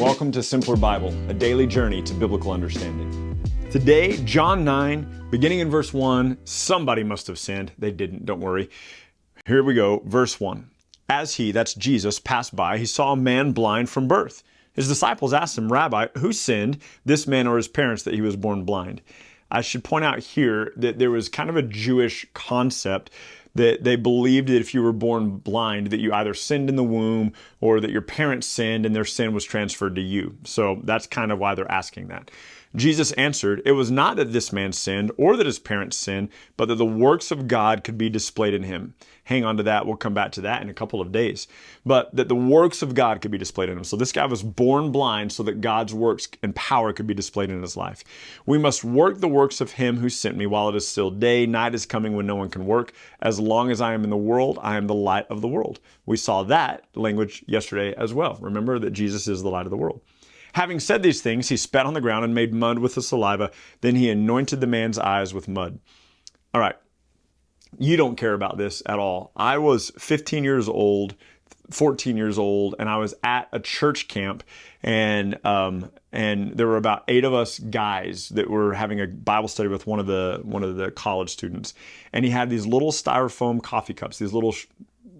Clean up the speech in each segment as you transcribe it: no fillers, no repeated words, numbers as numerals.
welcome to Simpler Bible, a daily journey to biblical understanding. Today, John 9, beginning in verse 1, somebody must have sinned. They didn't, don't worry. Here we go, verse 1. As he, that's Jesus, passed by, he saw a man blind from birth. His disciples asked him, Rabbi, who sinned, this man or his parents, that he was born blind? I should point out here that there was kind of a Jewish concept that they believed that if you were born blind, that you either sinned in the womb or that your parents sinned and their sin was transferred to you. So that's kind of why they're asking that. Jesus answered, it was not that this man sinned or that his parents sinned, but that the works of God could be displayed in him. Hang on to that. We'll come back to that in a couple of days. But that the works of God could be displayed in him. So this guy was born blind so that God's works and power could be displayed in his life. We must work the works of him who sent me while it is still day. Night is coming when no one can work. As long as I am in the world, I am the light of the world. We saw that language yesterday as well. Remember that Jesus is the light of the world. Having said these things, he spat on the ground and made mud with the saliva. Then he anointed the man's eyes with mud. All right. You don't care about this at all. I was 14 years old, and I was at a church camp, and there were about 8 of us guys that were having a Bible study with one of the college students. And he had these little styrofoam coffee cups, these little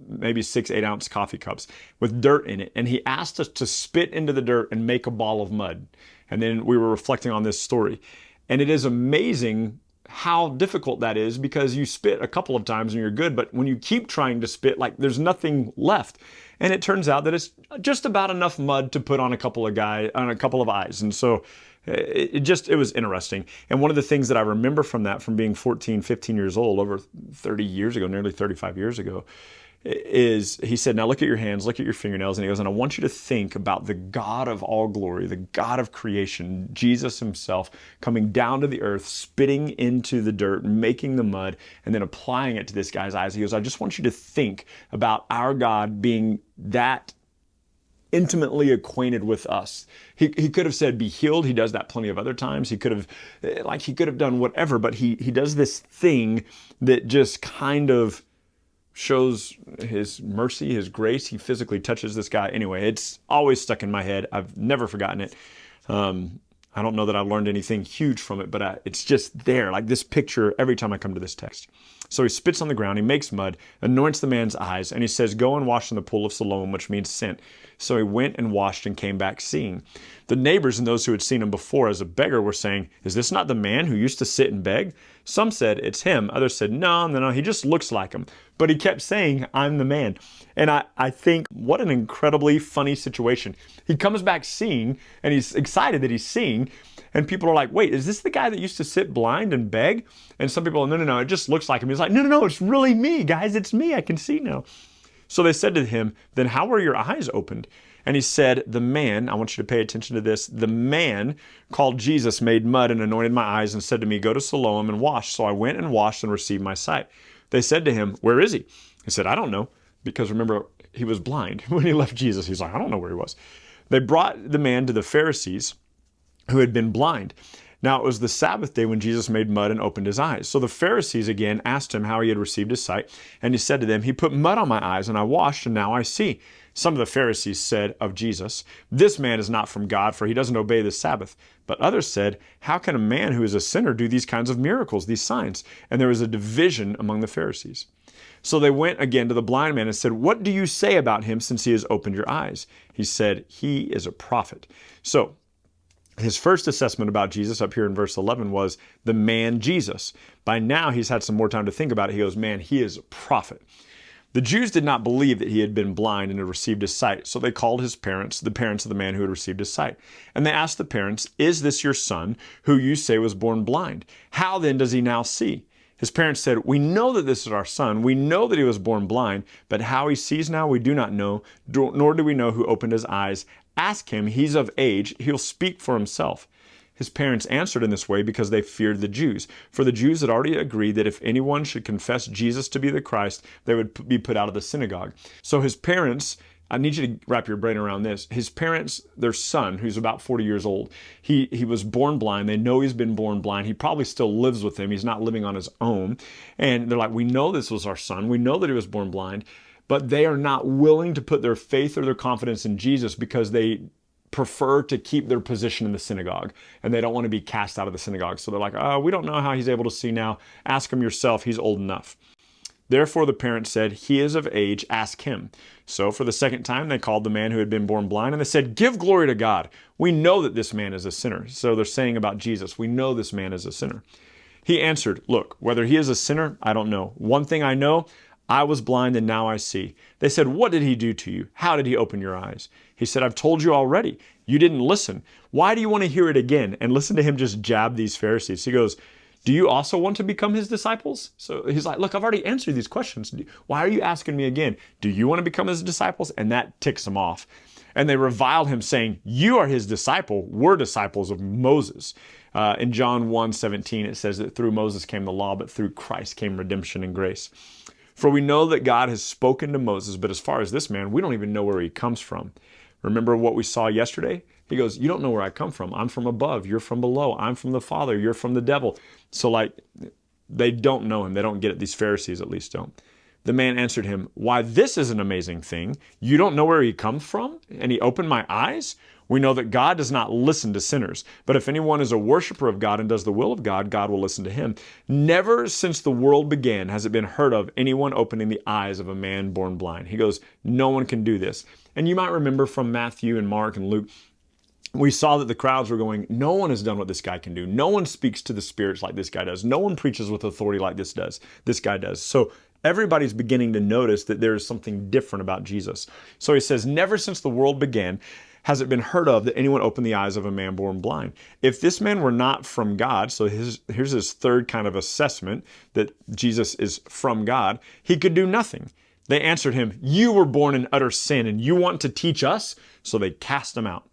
maybe 6-8 ounce coffee cups with dirt in it. And he asked us to spit into the dirt and make a ball of mud. And then we were reflecting on this story. And it is amazing how difficult that is, because you spit a couple of times and you're good. But when you keep trying to spit, like there's nothing left. And it turns out that it's just about enough mud to put on a couple of eyes. And so it was interesting. And one of the things that I remember from that, from being 14, 15 years old, over 30 years ago, nearly 35 years ago, is he said, now look at your hands, look at your fingernails. And he goes, and I want you to think about the God of all glory, the God of creation, Jesus himself coming down to the earth, spitting into the dirt, making the mud, and then applying it to this guy's eyes. He goes, I just want you to think about our God being that intimately acquainted with us. He could have said, be healed. He does that plenty of other times. He could have done whatever, but he does this thing that just kind of shows his mercy, his grace. He physically touches this guy. Anyway, it's always stuck in my head. I've never forgotten it. I don't know that I learned anything huge from it, but it's just there, like this picture every time I come to this text. So he spits on the ground, he makes mud, anoints the man's eyes, and he says, go and wash in the pool of Siloam, which means sent. So he went and washed and came back seeing. The neighbors and those who had seen him before as a beggar were saying, is this not the man who used to sit and beg? Some said, it's him. Others said, no, he just looks like him. But he kept saying, I'm the man. And I think, what an incredibly funny situation. He comes back seeing, and he's excited that he's seeing. And people are like, wait, is this the guy that used to sit blind and beg? And some people are, no, it just looks like him. He's like, no, it's really me, guys. It's me. I can see now. So they said to him, then how were your eyes opened? And he said, the man, I want you to pay attention to this, the man called Jesus made mud and anointed my eyes and said to me, go to Siloam and wash. So I went and washed and received my sight. They said to him, where is he? He said, I don't know. Because remember, he was blind when he left Jesus. He's like, I don't know where he was. They brought the man to the Pharisees who had been blind. Now it was the Sabbath day when Jesus made mud and opened his eyes. So the Pharisees again asked him how he had received his sight. And he said to them, he put mud on my eyes and I washed and now I see. Some of the Pharisees said of Jesus, this man is not from God, for he doesn't obey the Sabbath. But others said, how can a man who is a sinner do these kinds of miracles, these signs? And there was a division among the Pharisees. So they went again to the blind man and said, what do you say about him since he has opened your eyes? He said, he is a prophet. So his first assessment about Jesus up here in verse 11 was the man Jesus. By now he's had some more time to think about it. He goes, man, he is a prophet. The Jews did not believe that he had been blind and had received his sight. So they called his parents, the parents of the man who had received his sight. And they asked the parents, is this your son who you say was born blind? How then does he now see? His parents said, we know that this is our son. We know that he was born blind, but how he sees now we do not know, nor do we know who opened his eyes. Ask him, he's of age, he'll speak for himself. His parents answered in this way because they feared the Jews. For the Jews had already agreed that if anyone should confess Jesus to be the Christ, they would be put out of the synagogue. So his parents, I need you to wrap your brain around this. His parents, their son, who's about 40 years old, he was born blind. They know he's been born blind. He probably still lives with them. He's not living on his own. And they're like, we know this was our son. We know that he was born blind. But they are not willing to put their faith or their confidence in Jesus because they prefer to keep their position in the synagogue, and they don't want to be cast out of the synagogue. So they're like, oh, we don't know how he's able to see now. Ask him yourself. He's old enough. Therefore the parents said, he is of age, ask him. So for the second time they called the man who had been born blind, and they said, give glory to God. We know that this man is a sinner. So they're saying about Jesus, we know this man is a sinner. He answered, look, whether he is a sinner, I don't know. One thing I know, I was blind and now I see. They said, what did he do to you? How did he open your eyes? He said, I've told you already. You didn't listen. Why do you want to hear it again? And listen to him just jab these Pharisees. He goes, do you also want to become his disciples? So he's like, look, I've already answered these questions. Why are you asking me again? Do you want to become his disciples? And that ticks him off. And they reviled him, saying, you are his disciple. We're disciples of Moses. In John 1:17, it says that through Moses came the law, but through Christ came redemption and grace. For we know that God has spoken to Moses, but as far as this man, we don't even know where he comes from. Remember what we saw yesterday? He goes, you don't know where I come from. I'm from above. You're from below. I'm from the Father. You're from the devil. So like, they don't know him. They don't get it. These Pharisees at least don't. The man answered him, why, this is an amazing thing. You don't know where he comes from? And he opened my eyes? We know that God does not listen to sinners. But if anyone is a worshiper of God and does the will of God, God will listen to him. Never since the world began has it been heard of anyone opening the eyes of a man born blind. He goes, no one can do this. And you might remember from Matthew and Mark and Luke, we saw that the crowds were going, no one has done what this guy can do. No one speaks to the spirits like this guy does. No one preaches with authority like this guy does. So everybody's beginning to notice that there is something different about Jesus. So he says, never since the world began has it been heard of that anyone opened the eyes of a man born blind. If this man were not from God, so here's his third kind of assessment that Jesus is from God, he could do nothing. They answered him, you were born in utter sin and you want to teach us? So they cast him out.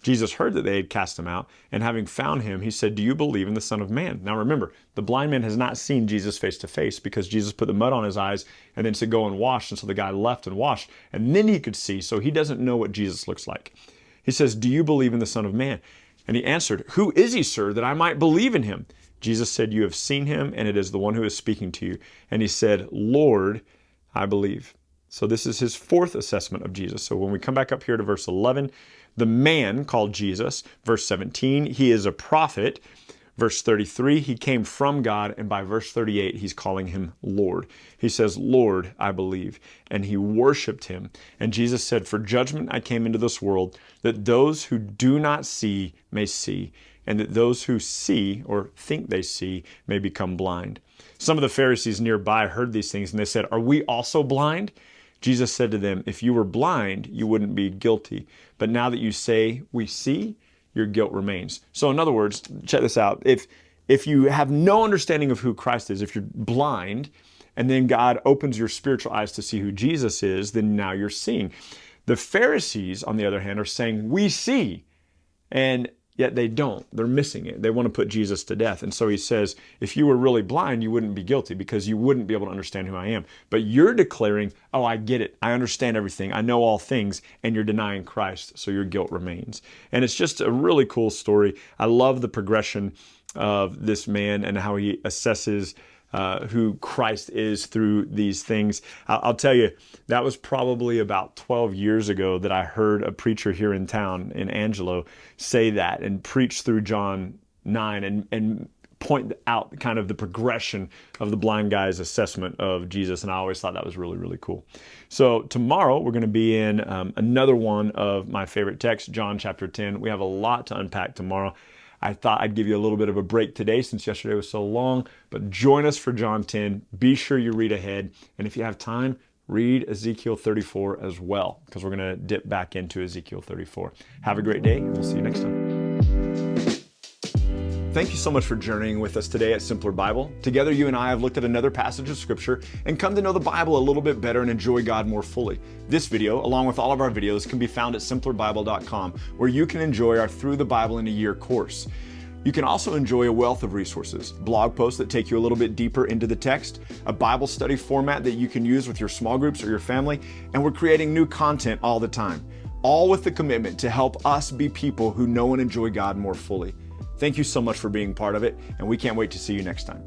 Jesus heard that they had cast him out, and having found him, he said, do you believe in the Son of Man? Now remember, the blind man has not seen Jesus face to face because Jesus put the mud on his eyes and then said, go and wash. And so the guy left and washed, and then he could see, so he doesn't know what Jesus looks like. He says, do you believe in the Son of Man? And he answered, who is he, sir, that I might believe in him? Jesus said, you have seen him, and it is the one who is speaking to you. And he said, Lord, I believe. So this is his fourth assessment of Jesus. So when we come back up here to verse 11, the man called Jesus, verse 17, he is a prophet. Verse 33, he came from God. And by verse 38, he's calling him Lord. He says, Lord, I believe. And he worshiped him. And Jesus said, for judgment I came into this world, that those who do not see may see, and that those who see or think they see may become blind. Some of the Pharisees nearby heard these things, and they said, are we also blind? Jesus said to them, if you were blind, you wouldn't be guilty. But now that you say we see, your guilt remains. So in other words, check this out. If you have no understanding of who Christ is, if you're blind, and then God opens your spiritual eyes to see who Jesus is, then now you're seeing. The Pharisees, on the other hand, are saying, we see. And yet they don't. They're missing it. They want to put Jesus to death. And so he says, if you were really blind, you wouldn't be guilty because you wouldn't be able to understand who I am. But you're declaring, oh, I get it. I understand everything. I know all things. And you're denying Christ. So your guilt remains. And it's just a really cool story. I love the progression of this man and how he assesses who Christ is through these things. I'll tell you, that was probably about 12 years ago that I heard a preacher here in town, in Angelo, say that and preach through John 9 and point out kind of the progression of the blind guy's assessment of Jesus. And I always thought that was really, really cool. So tomorrow we're going to be in another one of my favorite texts, John chapter 10. We have a lot to unpack tomorrow. I thought I'd give you a little bit of a break today since yesterday was so long, but join us for John 10. Be sure you read ahead. And if you have time, read Ezekiel 34 as well, because we're going to dip back into Ezekiel 34. Have a great day, and we'll see you next time. Thank you so much for journeying with us today at Simpler Bible. Together, you and I have looked at another passage of Scripture and come to know the Bible a little bit better and enjoy God more fully. This video, along with all of our videos, can be found at simplerbible.com, where you can enjoy our Through the Bible in a Year course. You can also enjoy a wealth of resources, blog posts that take you a little bit deeper into the text, a Bible study format that you can use with your small groups or your family, and we're creating new content all the time, all with the commitment to help us be people who know and enjoy God more fully. Thank you so much for being part of it, and we can't wait to see you next time.